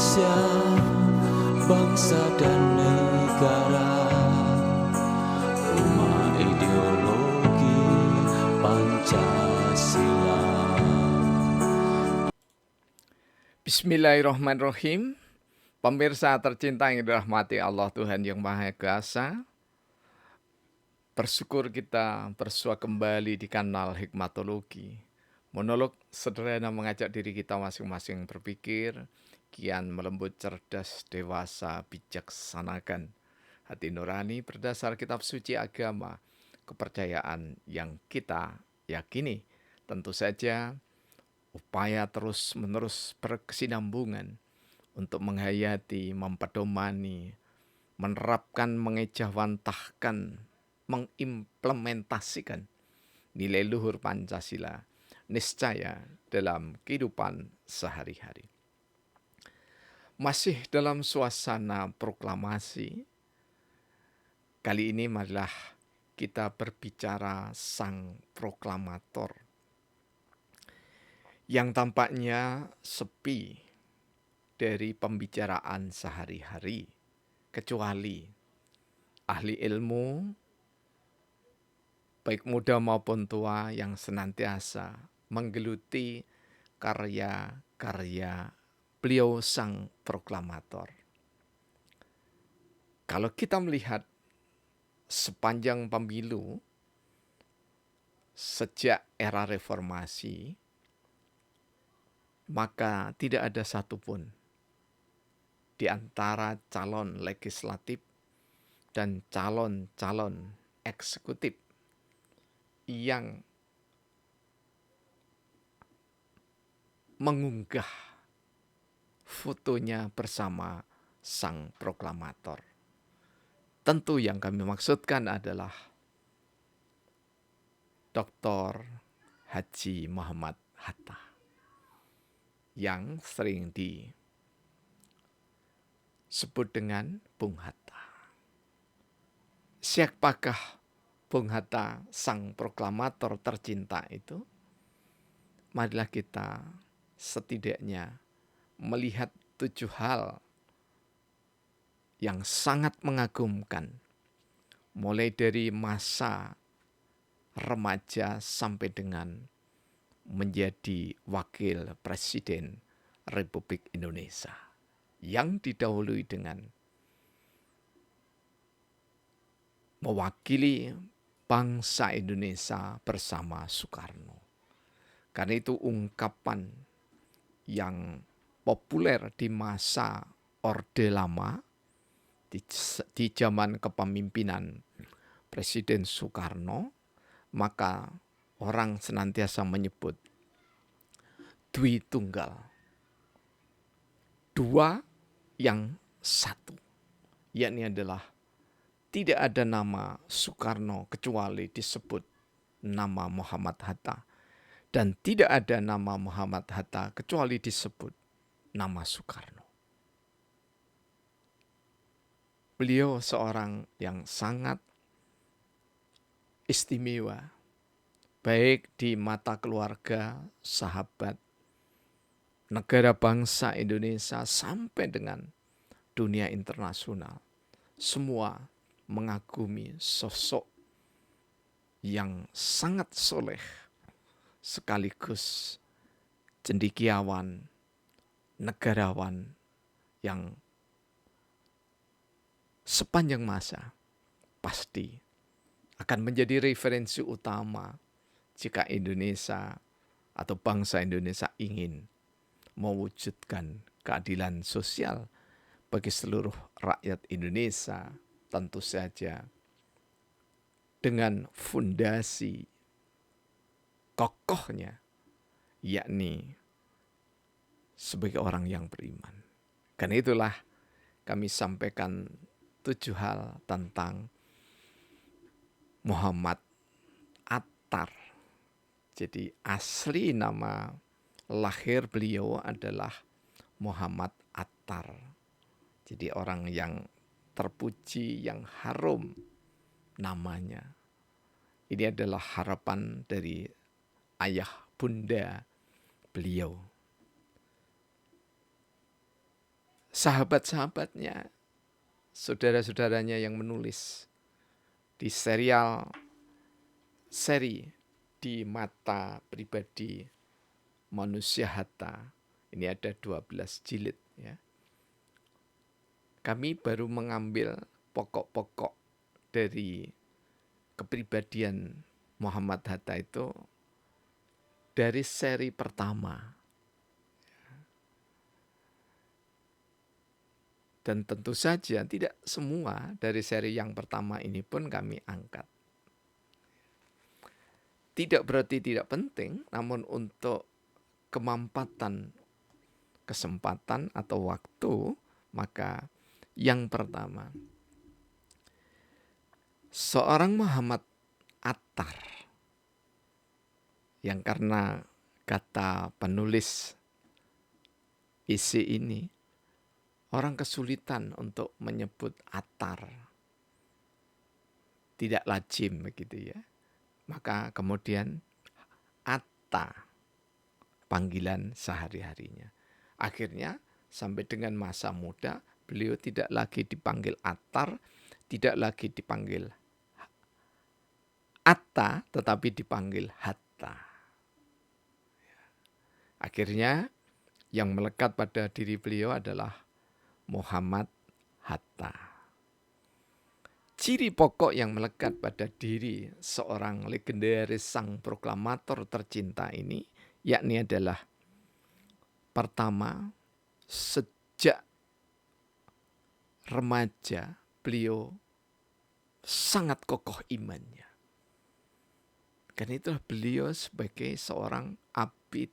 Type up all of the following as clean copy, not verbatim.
Indonesia, bangsa dan negara, rumah ideologi Pancasila. Bismillahirrahmanirrahim. Pemirsa tercinta yang dirahmati Allah Tuhan Yang Maha Kuasa, bersyukur kita bersua kembali di kanal Hikmatologi. Monolog sederhana mengajak diri kita masing-masing berpikir, kian melembut, cerdas, dewasa, bijaksanakan hati nurani berdasar kitab suci agama, kepercayaan yang kita yakini. Tentu saja upaya terus-menerus berkesinambungan untuk menghayati, mempedomani, menerapkan, mengejawantahkan, mengimplementasikan nilai luhur Pancasila niscaya dalam kehidupan sehari-hari. Masih dalam suasana proklamasi, kali ini marilah kita berbicara sang proklamator yang tampaknya sepi dari pembicaraan sehari-hari, kecuali ahli ilmu, baik muda maupun tua, yang senantiasa menggeluti karya-karya beliau sang proklamator. Kalau kita melihat sepanjang pemilu sejak era reformasi, maka tidak ada satupun di antara calon legislatif dan calon-calon eksekutif yang mengunggah fotonya bersama sang proklamator. Tentu yang kami maksudkan adalah Dr. Haji Muhammad Hatta, yang sering disebut dengan Bung Hatta. Siapakah Bung Hatta, sang proklamator tercinta itu? Marilah kita setidaknya melihat 7 hal yang sangat mengagumkan, mulai dari masa remaja sampai dengan menjadi wakil presiden Republik Indonesia, yang didahului dengan mewakili bangsa Indonesia bersama Soekarno. Karena itu ungkapan yang populer di masa Orde Lama, di zaman kepemimpinan Presiden Soekarno, maka orang senantiasa menyebut Dwi Tunggal, dua yang satu, yakni adalah tidak ada nama Soekarno kecuali disebut nama Muhammad Hatta, dan tidak ada nama Muhammad Hatta kecuali disebut nama Soekarno. Beliau seorang yang sangat istimewa, baik di mata keluarga, sahabat, negara bangsa Indonesia, sampai dengan dunia internasional. Semua mengagumi sosok yang sangat soleh, sekaligus cendekiawan, negarawan yang sepanjang masa pasti akan menjadi referensi utama jika Indonesia atau bangsa Indonesia ingin mewujudkan keadilan sosial bagi seluruh rakyat Indonesia, tentu saja dengan fondasi kokohnya, yakni sebagai orang yang beriman. Karena itulah kami sampaikan 7 hal tentang Muhammad Attar. Jadi asli nama lahir beliau adalah Muhammad Attar. Jadi orang yang terpuji, yang harum namanya. Ini adalah harapan dari ayah bunda beliau. sahabat-sahabatnya, saudara-saudaranya yang menulis di seri di mata pribadi manusia Hatta. Ini ada 12 jilid ya. Kami baru mengambil pokok-pokok dari kepribadian Muhammad Hatta itu dari seri pertama. Dan tentu saja tidak semua dari seri yang pertama ini pun kami angkat. Tidak berarti tidak penting, namun untuk kemampatan, kesempatan atau waktu, maka yang pertama, seorang Muhammad Attar, yang karena kata penulis isi ini, orang kesulitan untuk menyebut Attar. Tidak lazim begitu ya. Maka kemudian Atta, panggilan sehari-harinya. Akhirnya sampai dengan masa muda, beliau tidak lagi dipanggil Attar, tidak lagi dipanggil Atta, tetapi dipanggil Hatta. Akhirnya yang melekat pada diri beliau adalah Muhammad Hatta. Ciri pokok yang melekat pada diri seorang legendaris sang proklamator tercinta ini, yakni adalah pertama, sejak remaja beliau sangat kokoh imannya. Karena itulah beliau sebagai seorang abid,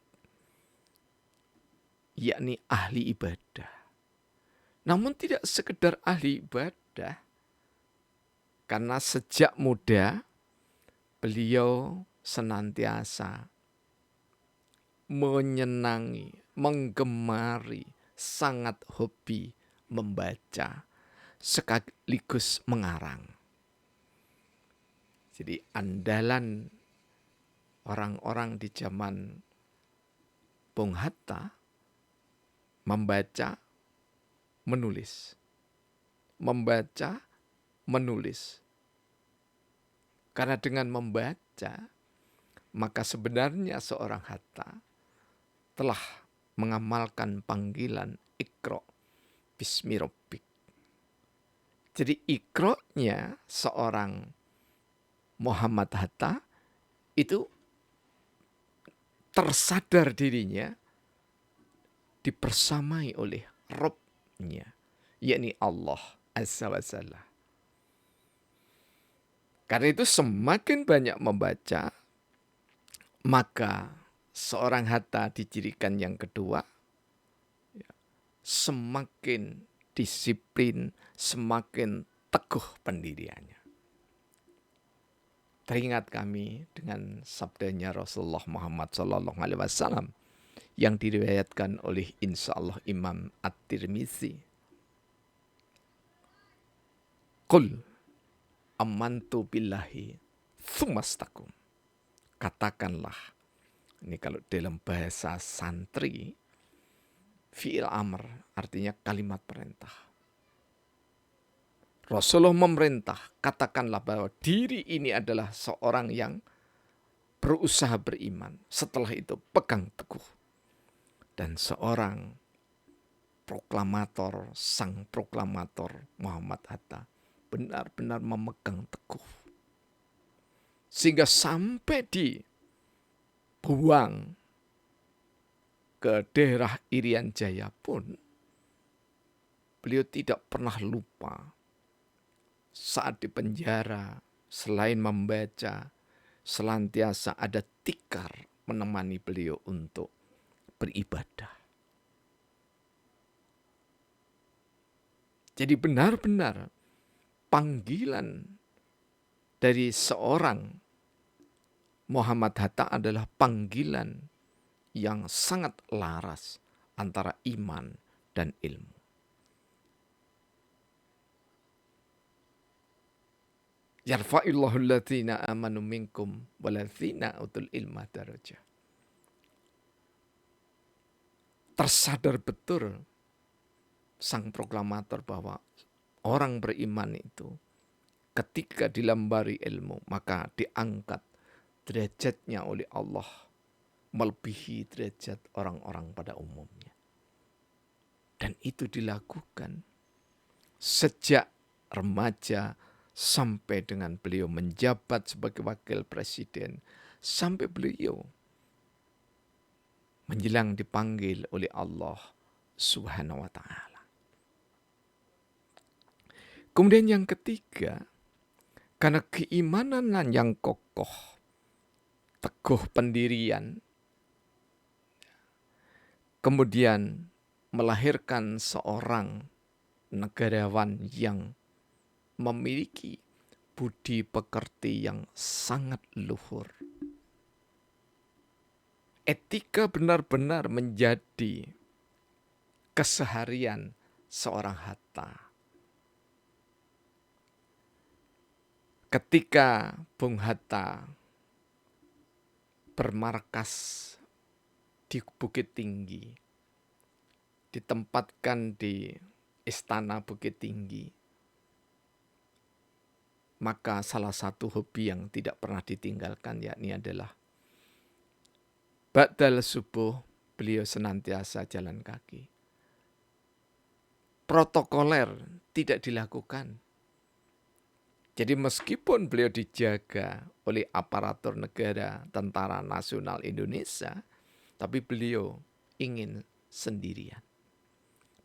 yakni ahli ibadah. Namun tidak sekedar ahli ibadah, karena sejak muda beliau senantiasa menyenangi, menggemari, sangat hobi membaca sekaligus mengarang. Jadi andalan orang-orang di zaman Bung Hatta membaca, menulis. Membaca, menulis. Karena dengan membaca, maka sebenarnya seorang Hatta telah mengamalkan panggilan Iqra bismi rabbik. Jadi Iqra-nya seorang Muhammad Hatta itu tersadar dirinya dipersamai oleh Rabb-nya, yakni Allah Azza wa Jalla. Karena itu semakin banyak membaca, maka seorang Hatta dicirikan yang kedua, semakin disiplin, semakin teguh pendiriannya. Teringat kami dengan sabdanya Rasulullah Muhammad SAW yang diriwayatkan oleh insyaallah Imam At-Tirmizi. Qul amantu billahi tsumastaqum. Katakanlah, ini kalau dalam bahasa santri, fi'il amr artinya kalimat perintah. Rasulullah memerintah, katakanlah bahwa diri ini adalah seorang yang berusaha beriman. Setelah itu pegang teguh. Dan seorang proklamator, sang proklamator Muhammad Hatta benar-benar memegang teguh. Sehingga sampai dibuang ke daerah Irian Jaya pun, beliau tidak pernah lupa saat di penjara, selain membaca, senantiasa ada tikar menemani beliau untuk beribadah. Jadi benar-benar panggilan dari seorang Muhammad Hatta adalah panggilan yang sangat laras antara iman dan ilmu. Yarfa'illahu alladziina aamanu minkum walladziina utul ilma darajah. Tersadar betul sang proklamator bahwa orang beriman itu ketika dilambari ilmu maka diangkat derajatnya oleh Allah melebihi derajat orang-orang pada umumnya. Dan itu dilakukan sejak remaja sampai dengan beliau menjabat sebagai wakil presiden, sampai beliau menjelang dipanggil oleh Allah Subhanahu wa taala. Kemudian yang ketiga, karena keimanan yang kokoh, teguh pendirian, kemudian melahirkan seorang negarawan yang memiliki budi pekerti yang sangat luhur. Etika benar-benar menjadi keseharian seorang Hatta. Ketika Bung Hatta bermarkas di Bukit Tinggi, ditempatkan di Istana Bukit Tinggi, maka salah satu hobi yang tidak pernah ditinggalkan yakni adalah ba'dal subuh beliau senantiasa jalan kaki. Protokoler tidak dilakukan. Jadi meskipun beliau dijaga oleh aparatur negara Tentara Nasional Indonesia, tapi beliau ingin sendirian.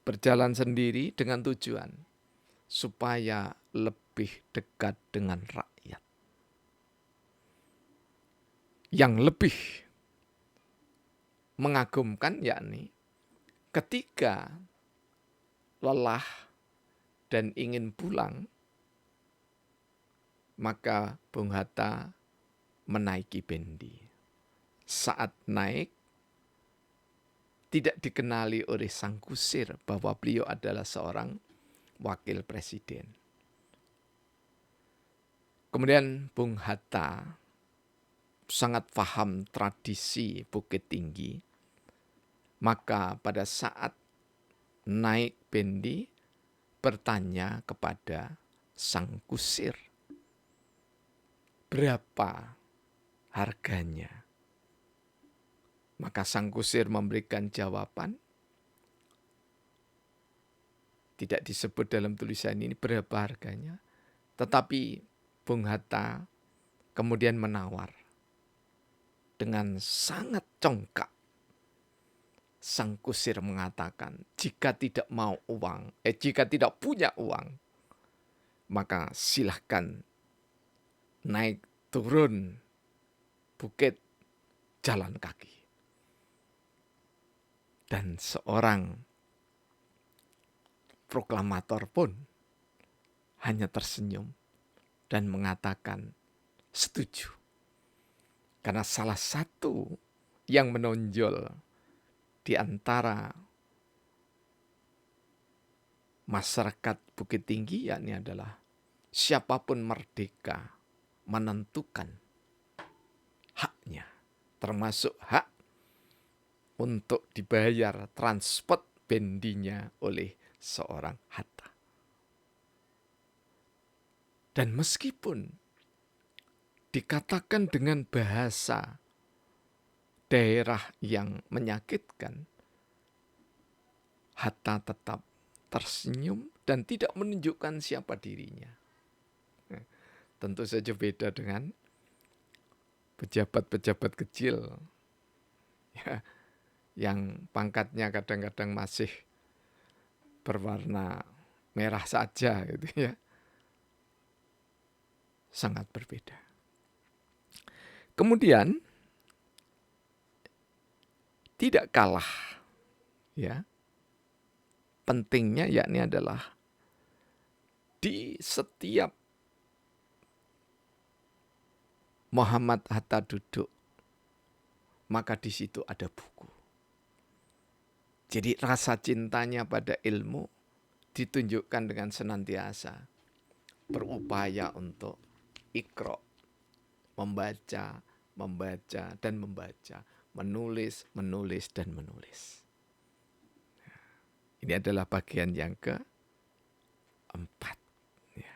Berjalan sendiri dengan tujuan supaya lebih dekat dengan rakyat. Yang lebih mengagumkan yakni ketika lelah dan ingin pulang, maka Bung Hatta menaiki bendi. Saat naik, tidak dikenali oleh sang kusir bahwa beliau adalah seorang wakil presiden. Kemudian Bung Hatta sangat paham tradisi Bukit Tinggi, maka pada saat naik bendi bertanya kepada sang kusir, berapa harganya? Maka sang kusir memberikan jawaban, tidak disebut dalam tulisan ini berapa harganya, tetapi Bung Hatta kemudian menawar dengan sangat congkak. Sang kusir mengatakan, jika tidak punya uang, maka silahkan naik turun bukit jalan kaki. Dan seorang proklamator pun hanya tersenyum dan mengatakan setuju. Karena salah satu yang menonjol di antara masyarakat Bukit Tinggi yakni adalah siapapun merdeka menentukan haknya, termasuk hak untuk dibayar transport bendinya oleh seorang Hatta. Dan meskipun dikatakan dengan bahasa daerah yang menyakitkan, Hatta tetap tersenyum dan tidak menunjukkan siapa dirinya. Tentu saja beda dengan pejabat-pejabat kecil ya, yang pangkatnya kadang-kadang masih berwarna merah saja gitu ya. Sangat berbeda. Kemudian tidak kalah ya, pentingnya yakni adalah di setiap Muhammad Hatta duduk, maka di situ ada buku. Jadi rasa cintanya pada ilmu ditunjukkan dengan senantiasa berupaya untuk iqra, membaca, dan membaca, menulis, dan menulis. Ini adalah bagian yang keempat. Ya.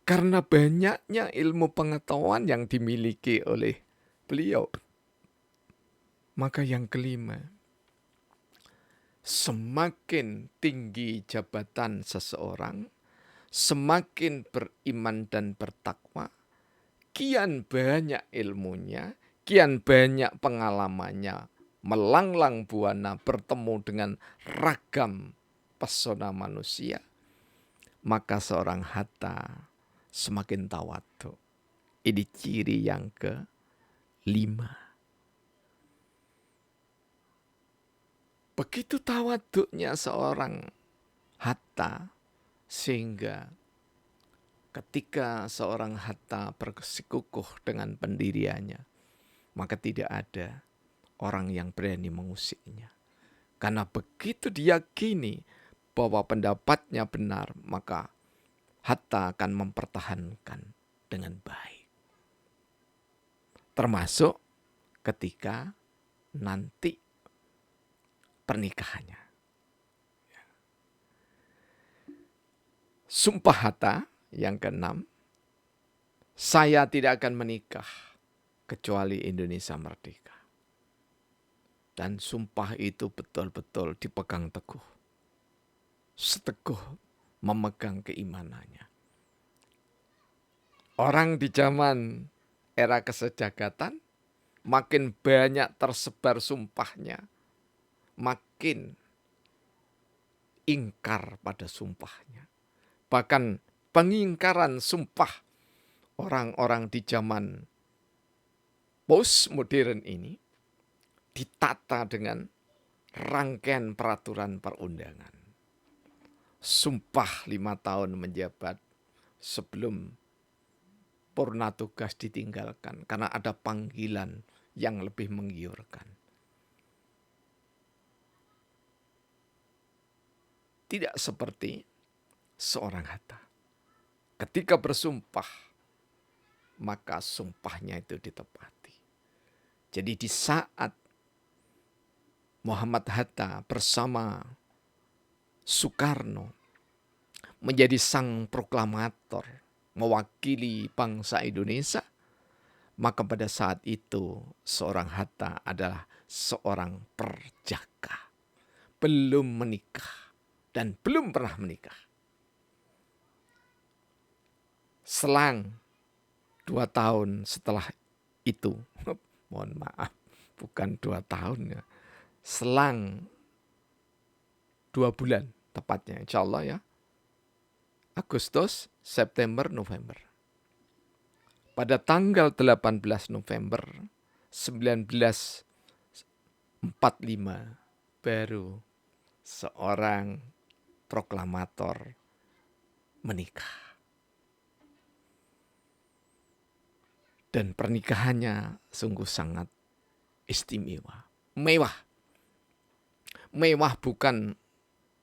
Karena banyaknya ilmu pengetahuan yang dimiliki oleh beliau, maka yang kelima, semakin tinggi jabatan seseorang, semakin beriman dan bertakwa, kian banyak ilmunya, kian banyak pengalamannya, melanglang buana bertemu dengan ragam pesona manusia, maka seorang Hatta semakin tawadhu. Ini ciri yang kelima. Begitu tawadhunya seorang Hatta, sehingga ketika seorang Hatta bersikukuh dengan pendiriannya, maka tidak ada orang yang berani mengusiknya. Karena begitu diyakini bahwa pendapatnya benar, maka Hatta akan mempertahankan dengan baik. Termasuk ketika nanti pernikahannya. Sumpah Hatta yang keenam, saya tidak akan menikah kecuali Indonesia merdeka. Dan sumpah itu betul-betul dipegang teguh. Seteguh memegang keimanannya. Orang di zaman era kesejahteraan makin banyak tersebar sumpahnya, makin ingkar pada sumpahnya. Bahkan pengingkaran sumpah orang-orang di zaman postmodern ini ditata dengan rangkaian peraturan perundangan. Sumpah 5 tahun menjabat sebelum purna tugas ditinggalkan karena ada panggilan yang lebih menggiurkan. Tidak seperti seorang Hatta. Ketika bersumpah, maka sumpahnya itu ditepati. Jadi di saat Muhammad Hatta bersama Soekarno menjadi sang proklamator mewakili bangsa Indonesia, maka pada saat itu seorang Hatta adalah seorang perjaka, belum menikah dan belum pernah menikah. Selang 2 tahun setelah itu, mohon maaf, bukan 2 tahun ya, selang 2 bulan tepatnya, insya Allah ya, Agustus, September, November. Pada tanggal 18 November 1945 baru seorang proklamator menikah. Dan pernikahannya sungguh sangat istimewa, mewah. Mewah bukan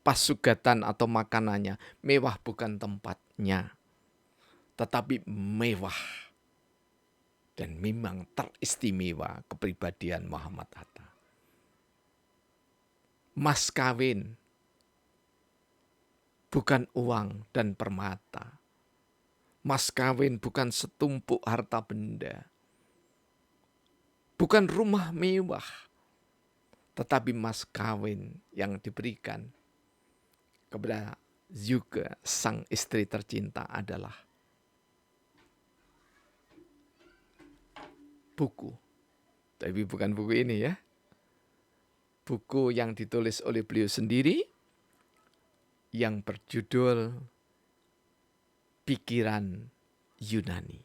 pasugatan atau makanannya, mewah bukan tempatnya, tetapi mewah dan memang teristimewa kepribadian Muhammad Hatta. Mas kawin bukan uang dan permata. Mas kawin bukan setumpuk harta benda. Bukan rumah mewah. Tetapi mas kawin yang diberikan kepada juga sang istri tercinta adalah buku. Tapi bukan buku ini ya. Buku yang ditulis oleh beliau sendiri yang berjudul Pikiran Yunani.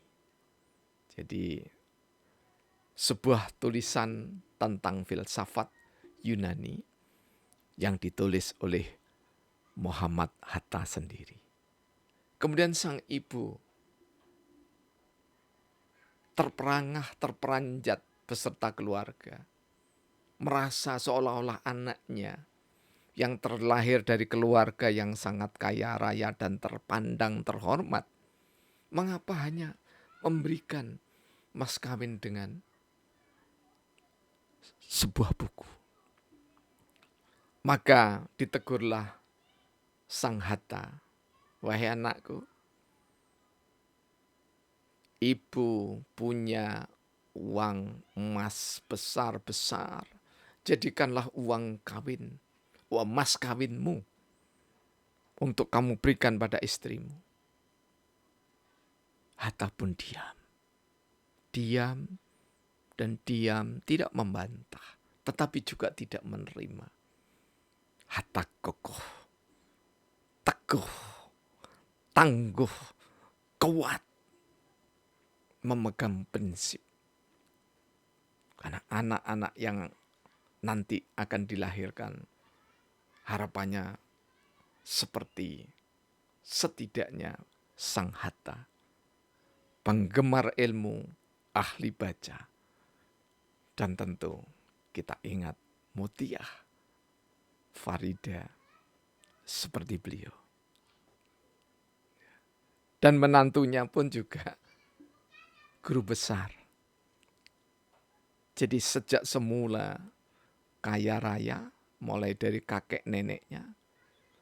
Jadi sebuah tulisan tentang filsafat Yunani yang ditulis oleh Muhammad Hatta sendiri. Kemudian sang ibu terperangah, terperanjat beserta keluarga. Merasa seolah-olah anaknya yang terlahir dari keluarga yang sangat kaya raya dan terpandang terhormat, mengapa hanya memberikan mas kawin dengan sebuah buku? Maka ditegurlah sang Hatta, "Wahai anakku, ibu punya uang emas besar-besar. Jadikanlah uang kawin, uang emas kawinmu untuk kamu berikan pada istrimu." Hatta pun diam. Diam dan diam, tidak membantah, tetapi juga tidak menerima. Hatta kokoh, teguh, tangguh, kuat, memegang prinsip. Karena anak-anak yang nanti akan dilahirkan, harapannya seperti setidaknya sang Hatta, penggemar ilmu, ahli baca. Dan tentu kita ingat Mutia, Farida, seperti beliau. Dan menantunya pun juga guru besar. Jadi sejak semula kaya raya, mulai dari kakek neneknya,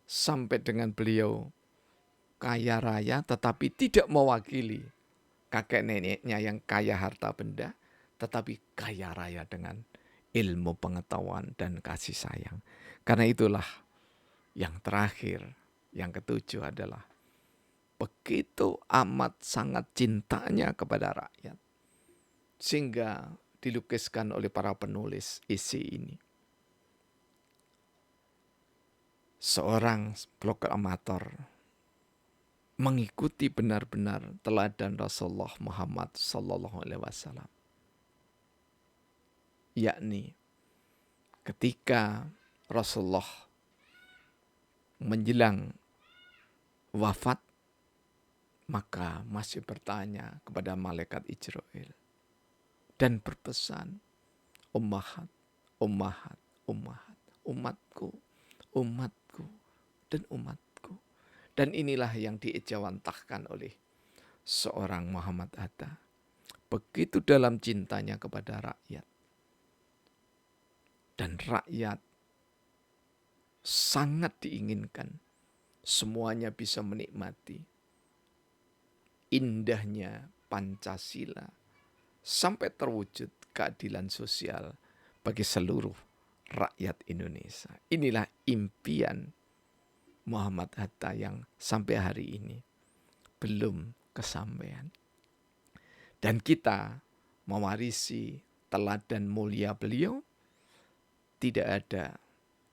sampai dengan beliau kaya raya tetapi tidak mewakili kakek neneknya yang kaya harta benda, tetapi kaya raya dengan ilmu pengetahuan dan kasih sayang. Karena itulah yang terakhir, yang ketujuh adalah begitu amat sangat cintanya kepada rakyat, sehingga dilukiskan oleh para penulis isi ini. Seorang proklamator mengikuti benar-benar teladan Rasulullah Muhammad SAW, yakni ketika Rasulullah menjelang wafat, maka masih bertanya kepada malaikat Israel dan berpesan, "Ummahat, ummahat, ummahat, umatku, umatku, dan umatku." Dan inilah yang diejawantahkan oleh seorang Muhammad Hatta. Begitu dalam cintanya kepada rakyat. Dan rakyat sangat diinginkan semuanya bisa menikmati indahnya Pancasila sampai terwujud keadilan sosial bagi seluruh rakyat Indonesia. Inilah impian Muhammad Hatta yang sampai hari ini belum kesampaian. Dan kita mewarisi teladan mulia beliau, tidak ada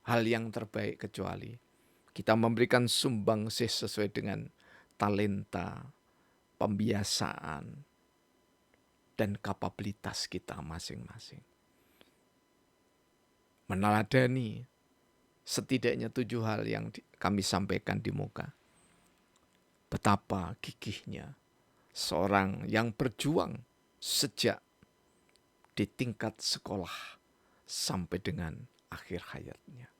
hal yang terbaik kecuali kita memberikan sumbangsih sesuai dengan talenta, pembiasaan, dan kapabilitas kita masing-masing. Meneladani setidaknya 7 hal yang kami sampaikan di muka. Betapa gigihnya seorang yang berjuang sejak di tingkat sekolah sampai dengan akhir hayatnya.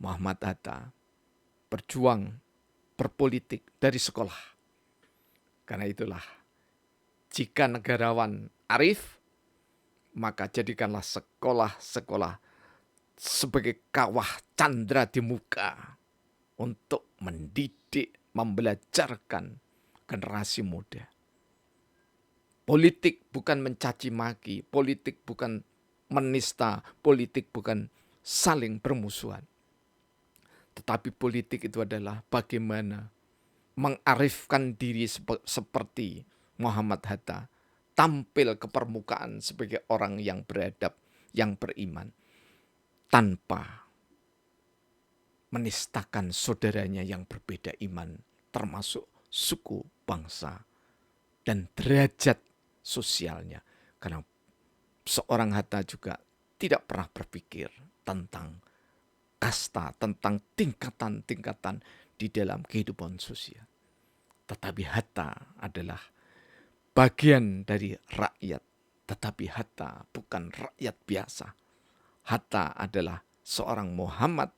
Muhammad Hatta berjuang berpolitik dari sekolah. Karena itulah, jika negarawan arif, maka jadikanlah sekolah-sekolah sebagai kawah candra di muka untuk mendidik, membelajarkan generasi muda. Politik bukan mencaci maki, politik bukan menista, politik bukan saling bermusuhan. Tetapi politik itu adalah bagaimana mengarifkan diri seperti Muhammad Hatta, tampil ke permukaan sebagai orang yang beradab, yang beriman, tanpa menistakan saudaranya yang berbeda iman, termasuk suku, bangsa, dan derajat sosialnya. Karena seorang Hatta juga tidak pernah berpikir tentang kasta, tentang tingkatan-tingkatan di dalam kehidupan sosial. Tetapi Hatta adalah bagian dari rakyat. Tetapi Hatta bukan rakyat biasa. Hatta adalah seorang Muhammad,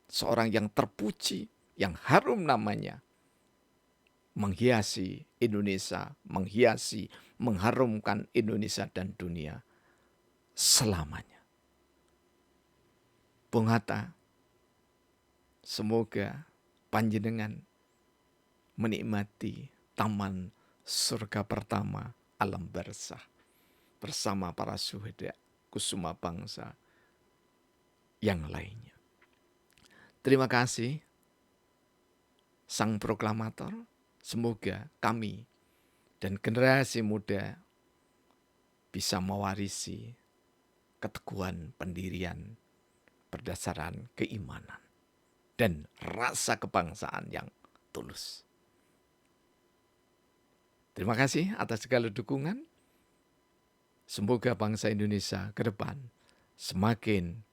seorang yang terpuji, yang harum namanya, menghiasi Indonesia, mengharumkan Indonesia dan dunia selamanya. Bung Hatta, semoga panjenengan menikmati taman surga pertama alam barzah bersama para syuhada kusuma bangsa yang lainnya. Terima kasih Sang Proklamator. Semoga kami dan generasi muda bisa mewarisi keteguhan pendirian berdasarkan keimanan dan rasa kebangsaan yang tulus. Terima kasih atas segala dukungan. Semoga bangsa Indonesia ke depan semakin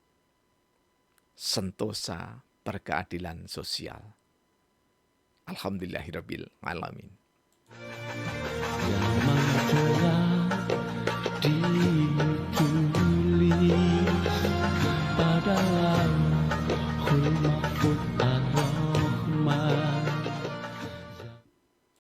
sentosa berkeadilan sosial. Alhamdulillahirabbil alamin.